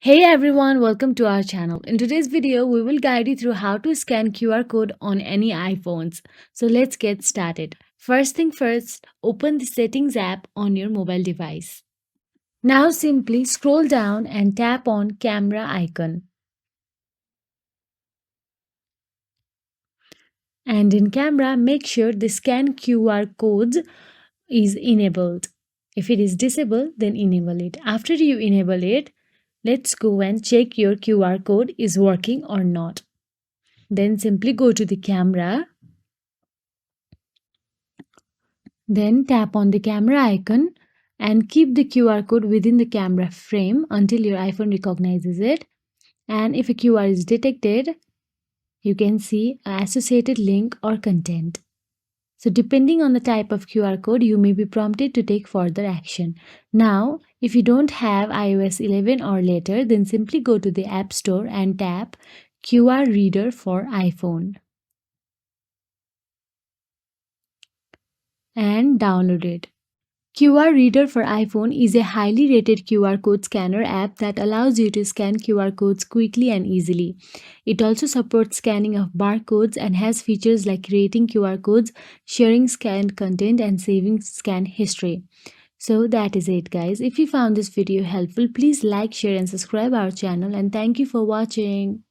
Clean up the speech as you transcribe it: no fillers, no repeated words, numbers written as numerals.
Hey everyone, welcome to our channel. In today's video, we will guide you through how to scan QR code on any iPhones. So let's get started. First thing first, open the Settings app on your mobile device. Now simply scroll down and tap on Camera icon. And in Camera, make sure the Scan QR codes is enabled. If it is disabled, then enable it. After you enable it, let's go and check your QR code is working or not. Then simply go to the camera. Then tap on the camera icon and keep the QR code within the camera frame until your iPhone recognizes it. And if a QR is detected, you can see an associated link or content. So depending on the type of QR code, you may be prompted to take further action. Now, if you don't have iOS 11 or later, then simply go to the App Store and tap QR Reader for iPhone and download it. QR Reader for iPhone is a highly rated QR code scanner app that allows you to scan QR codes quickly and easily. It also supports scanning of barcodes and has features like creating QR codes, sharing scanned content, and saving scan history. So that is it, guys. If you found this video helpful, please like, share, and subscribe our channel. And thank you for watching.